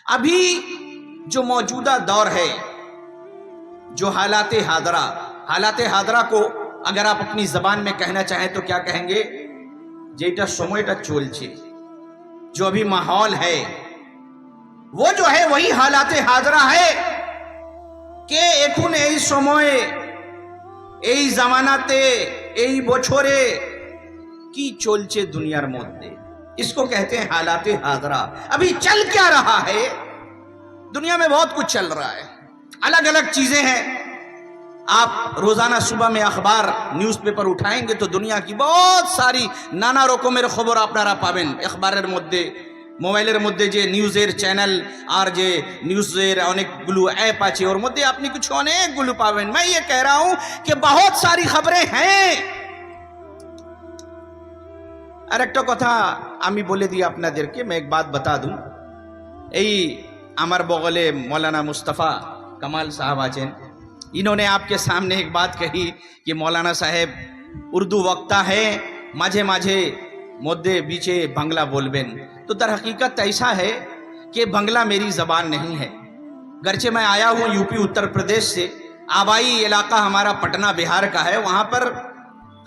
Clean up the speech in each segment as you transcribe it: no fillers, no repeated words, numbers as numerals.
ابھی جو موجودہ دور ہے، جو حالات حاضرہ کو اگر آپ اپنی زبان میں کہنا چاہیں تو کیا کہیں گے؟ جیٹا سمویٹا چولچے، جو ابھی ماحول ہے وہ جو ہے وہی حالات حاضرہ ہے کہ ایکھون এই সময়ে এই জামানাতে এই বছরে কি চলছে দুনিয়ার মধ্যে, اس کو کہتے ہیں حالات حاضرہ۔ ابھی چل کیا رہا ہے؟ دنیا میں بہت کچھ چل رہا ہے، الگ الگ چیزیں ہیں۔ آپ روزانہ صبح میں اخبار নিউজ পেপার উঠাएं گے تو دنیا کی بہت ساری নানা রকমের খবর আপনারা পাবেন اخبارের মধ্যে। মোবাইলের মধ্যে যে নিউজের চ্যানেল আর যে নিউজের অনেকগুলো অ্যাপ আছে ওর মধ্যে আপনি কিছু অনেকগুলো পাবেন। मैं ये कह रहा हूं कि बहुत सारी खबरें हैं। আর একটা কথা আমি বলে দিই আপনাদেরকে, मैं एक बात बता दूं। এই আমার বগলে मौलाना मुस्तफ़ा कमाल साहब আছেন, इन्होंने आपके सामने एक बात कही कि मौलाना साहेब उर्दू वक्ता है, माझे माझे मध्य बीचे बांग्ला बोलबेन। तो दर हकीकत ऐसा है कि बांग्ला मेरी ज़बान नहीं है। गरचे मैं आया हूँ यूपी उत्तर प्रदेश से, आबाई इलाका हमारा पटना बिहार का है। वहाँ पर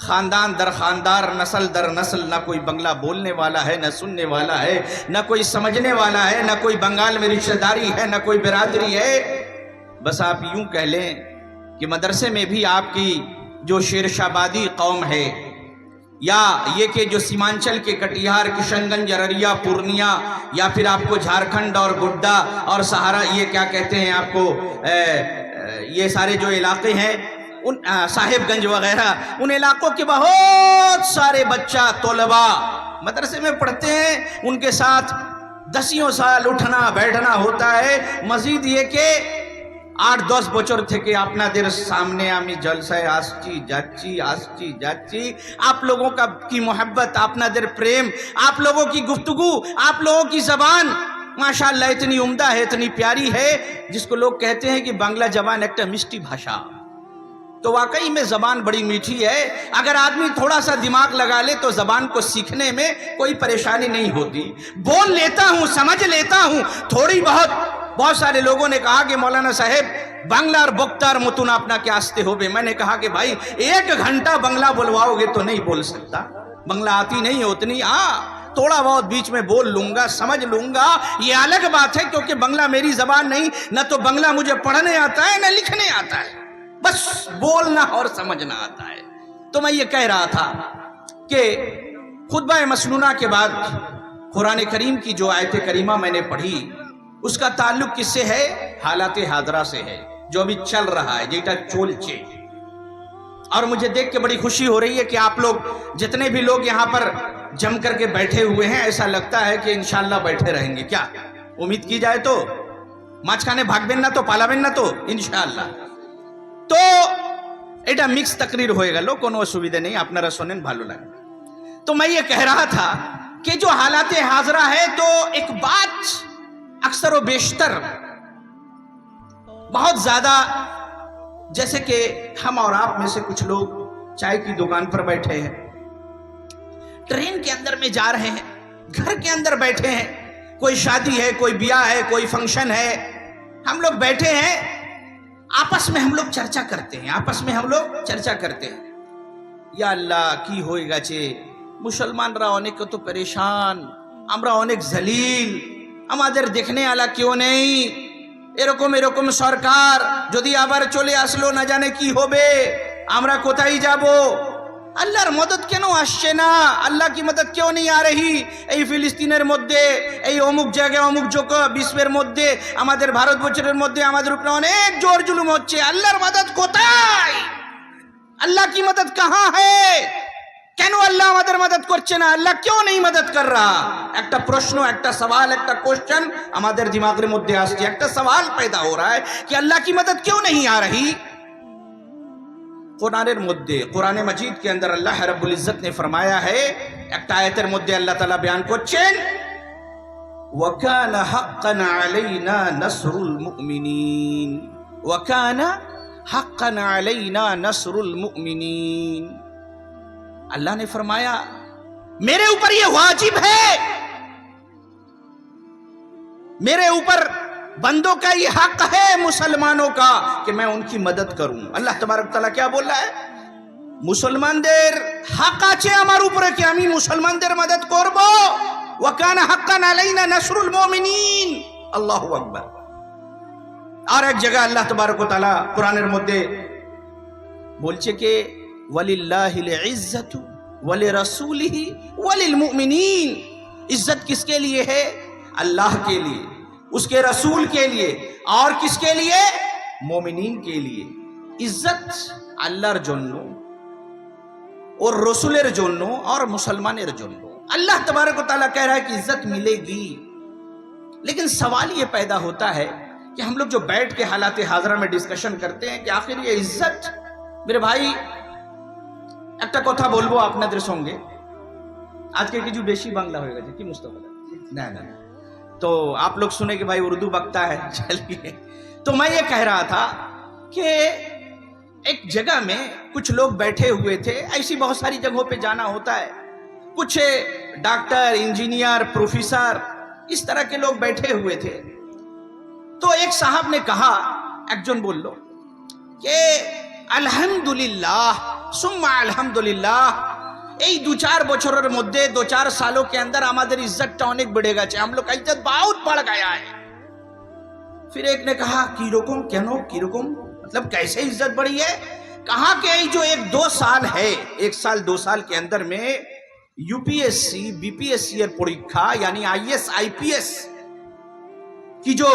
ख़ानदान दर ख़ानदार, नस्ल दर नस्ल, ना कोई बंगला बोलने वाला है, न सुनने वाला है, न कोई समझने वाला है, न कोई बंगाल में रिश्तेदारी है, न कोई बिरादरी है। बस आप यूँ कह लें कि मदरसे में भी आपकी जो शेरशाबादी कौम है, या ये कि जो सीमांचल के कटिहार, किशनगंज, अररिया, पूर्णिया, या फिर आपको झारखंड और गोड्डा और सहारा, ये क्या कहते हैं आपको, ये सारे जो इलाके हैं, उन साहिबगंज वगैरह, उन इलाकों के बहुत सारे बच्चा तलबा मदरसे में पढ़ते हैं। उनके साथ दसियों साल उठना बैठना होता है। मजीद ये कि 8-10 বছর থেকে আপনাদের सामने আমি জলসায় আসছি যাচ্ছি। आप लोगों का की मोहब्बत, আপনাদের प्रेम, आप लोगों की गुफ्तगू, आप लोगों की ज़बान माशाअल्लाह इतनी उम्दा है, इतनी प्यारी है, जिसको लोग कहते हैं कि बांग्ला ज़बान एक मिष्टी भाषा। तो वाकई में ज़बान बड़ी मीठी है। अगर आदमी थोड़ा सा दिमाग लगा ले तो ज़बान को सीखने में कोई परेशानी नहीं होती। बोल लेता हूँ, समझ लेता हूँ थोड़ी बहुत सारे लोगों ने कहा कि मौलाना साहेब बांग्ला और बख्तार मतुन अपना क्या आस्ते हो बे। मैंने कहा कि भाई 1 घंटा बांग्ला बोलवाओगे तो नहीं बोल सकता, बांग्ला आती नहीं है उतनी। हाँ, थोड़ा बहुत बीच में बोल लूंगा, समझ लूंगा, ये अलग बात है, क्योंकि बांग्ला मेरी ज़बान नहीं, न तो बांग्ला मुझे पढ़ने आता है न लिखने आता है, बस बोलना और समझना आता है। तो मैं ये कह रहा था कि खुतबा मसनूना के बाद कुरान करीम की जो आयत करीमा मैंने पढ़ी, उसका ताल्लुक किससे है? हालात हाजरा से है, जो अभी चल रहा है, जेटा चोलचे। और मुझे देख के बड़ी खुशी हो रही है कि आप लोग जितने भी लोग यहाँ पर जम करके बैठे हुए हैं, ऐसा लगता है कि इंशाल्लाह बैठे रहेंगे। क्या उम्मीद की जाए तो माछखाने भागबेन ना तो पालाबेन ना तो इंशाल्लाह। तो এটা মিক্স तकरीर হয়ে গেল, কোনো অসুবিধা নেই, আপনারা শোনেন ভালো লাগে। तो मैं ये कह रहा था कि जो हालात हाजरा है, तो एक बात अक्सर व बेशतर बहुत ज्यादा, जैसे कि हम और आप में से कुछ लोग चाय की दुकान पर बैठे हैं, ट्रेन के अंदर में जा रहे हैं, घर के अंदर बैठे हैं, कोई शादी है, कोई ब्याह है, कोई फंक्शन है, हम लोग बैठे हैं, आपस में हम लोग चर्चा करते हैं, या अल्लाह की होए গেছে, মুসলমানরা অনেক তো পরেশান, আমরা অনেক জলিল, আমাদের দেখনে আলা কেউ নেই, এরকম সরকার যদি আবার চলে আসলো না জানে কি হবে, আমরা কোথায় যাব, আল্লাহর মদদ কেন আসছে না, আল্লাহ কি মদদ কেউ নেই আ রহি, এই ফিলিস্তিনের মধ্যে, এই অমুক জায়গায় অমুক বিশ্বের মধ্যে, আমাদের ভারতবর্ষের মধ্যে আমাদের উপরে অনেক জোর জুলুম হচ্ছে, আল্লাহর মদদ কোথায়, আল্লাহ কি মদদ কাহা হ্যায়, কেন আল্লাহ আমাদের মদদ করছে না, আল্লাহ क्यों नहीं मदद कर रहा। একটা প্রশ্ন, একটা সওয়াল, একটা কোশ্চেন আমাদের দিমাগের মধ্যে আসছে, একটা সওয়াল पैदा हो रहा है कि अल्लाह की मदद क्यों नहीं आ रही। कुरानेर मध्य, कुरान मजीद के अंदर अल्लाह रब्बुल इज्जत ने फरमाया है, একটা আয়াতের মধ্যে আল্লাহ তাআলা বয়ান করছেন, وكان حقا علينا نصر المؤمنين, وكان حقا علينا نصر المؤمنين। अल्लाह ने फरमाया मेरे ऊपर ये वाजिब है मेरे ऊपर बंदों का ये हक है मुसलमानों का कि मैं उनकी मदद करूं। अल्लाह तबारक ताला क्या बोल रहा है? মুসলমানদের হক আছে আমার উপরে কি আমি মুসলমানদের মদদ করব। ওয়াকানা হাক্কান আলাইনা নাসরুল মুমিনিন। আল্লাহু আকবার। আর এক জায়গায় আল্লাহ তবারক ওয়া তাআলা কোরআনের মধ্যে বলছে যে ওয়ালিল্লাহিল ইজ্জাতু ওয়ালিরাসূলিহি ওয়ালিল মুমিনিন। इज्जत किसके लिए है? अल्लाह के लिए, उसके रसूल के लिए, और किसके लिए? मोमिनीन के लिए। इज्जत আল্লাহর জন্য और रसूलेर জন্য और मुसलमानेर জন্য। अल्लाह तबारक व तआला कह रहा है कि इज्जत मिलेगी, लेकिन सवाल ये पैदा होता है कि हम लोग जो बैठ के हालात हाजरा में डिस्कशन करते हैं कि आखिर ये इज्जत, मेरे भाई একটা কথা বলবো আপনাদের সঙ্গে, আজকে কিছু বেশি বাংলা হয়ে গেছে কি মুস্তাফা? না না, तो आप लोग सुने कि भाई उर्दू बकता है, चलिए। तो मैं ये कह रहा था कि एक जगह में कुछ लोग बैठे हुए थे, ऐसी बहुत सारी जगहों पे जाना होता है, कुछ डॉक्टर, इंजीनियर, प्रोफेसर, इस तरह के लोग बैठे हुए थे। तो एक साहब ने कहा, একজন বলল कि अल्हम्दुलिल्लाह सुम्मा अल्हम्दुलिल्लाह, এই 2-4 বছরের মধ্যে 2-4 सालों के अंदर আমাদের इज्जतটা অনেক বেড়ে গেছে, हम लोग का इज्जत बहुत बढ़ गया है। फिर एक ने कहा कि रकम क्यों, की रकम मतलब कैसे इज्जत बढ़ी है? कहा कि जो 1-2 साल है, 1 साल 2 साल के अंदर में यूपीएससी बीपीएससी परीक्षा यानी आईएएस आईपीएस की जो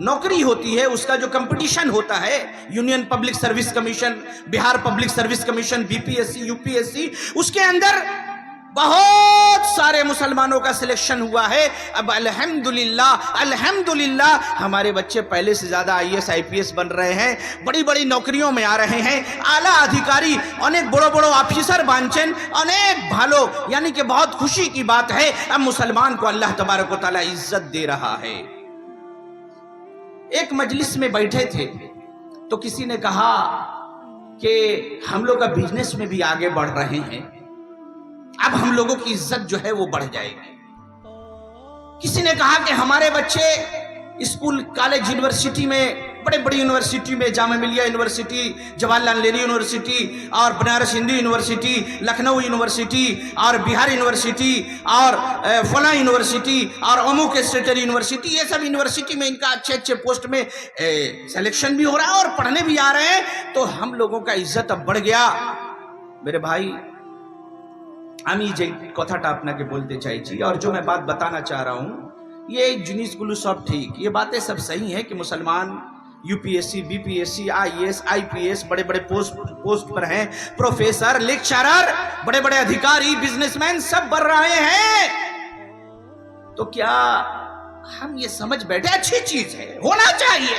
नौकरी होती है, उसका जो कंपटीशन होता है, union public service commission, Bihar public service commission, BPSC UPSC, उसके अंदर बहुत सारे मुसलमानों का सिलेक्शन हुआ है। अब अल्हम्दुलिल्लाह अल्हम्दुलिल्लाह हमारे बच्चे पहले से ज्यादा आईएएस आईपीएस बन रहे हैं, बड़ी बड़ी नौकरियों में आ रहे हैं, आला अधिकारी अनेक बड़ो बड़ो ऑफिसर बांचेन, अनेक भालो, यानी कि बहुत खुशी की बात है। अब मुसलमान को अल्लाह तबारक व तआला इज्जत दे रहा है। एक मजलिस में बैठे थे तो किसी ने कहा कि हम लोग का बिजनेस में भी आगे बढ़ रहे हैं, अब हम लोगों की इज्जत जो है वो बढ़ जाएगी। किसी ने कहा कि हमारे बच्चे स्कूल, कॉलेज, यूनिवर्सिटी में, बड़े बड़ी यूनिवर्सिटी में, जामिया मिलिया यूनिवर्सिटी, जवाहरलाल नेहरू यूनिवर्सिटी और बनारस हिंदू यूनिवर्सिटी, लखनऊ यूनिवर्सिटी और बिहार यूनिवर्सिटी और फला यूनिवर्सिटी और अमुक स्टेट यूनिवर्सिटी, ये सब यूनिवर्सिटी में इनका अच्छे अच्छे पोस्ट में सिलेक्शन भी हो रहा है और पढ़ने भी आ रहे हैं, तो हम लोगों का इज्जत अब बढ़ गया। मेरे भाई, আমি যে কথাটা আপনাকে বলতে চাইছি और जो मैं बात बताना चाह रहा हूँ, ये जिनिसগুলো सब ठीक, ये बातें सब सही हैं कि मुसलमान यूपीएससी बीपीएससी आईएएस आईपीएस बड़े बड़े पोस्ट पर हैं, प्रोफेसर, लेक्चरर, बड़े बड़े अधिकारी, बिजनेसमैन सब बढ़ रहे हैं। तो क्या हम ये समझ बैठे अच्छी चीज है, होना चाहिए,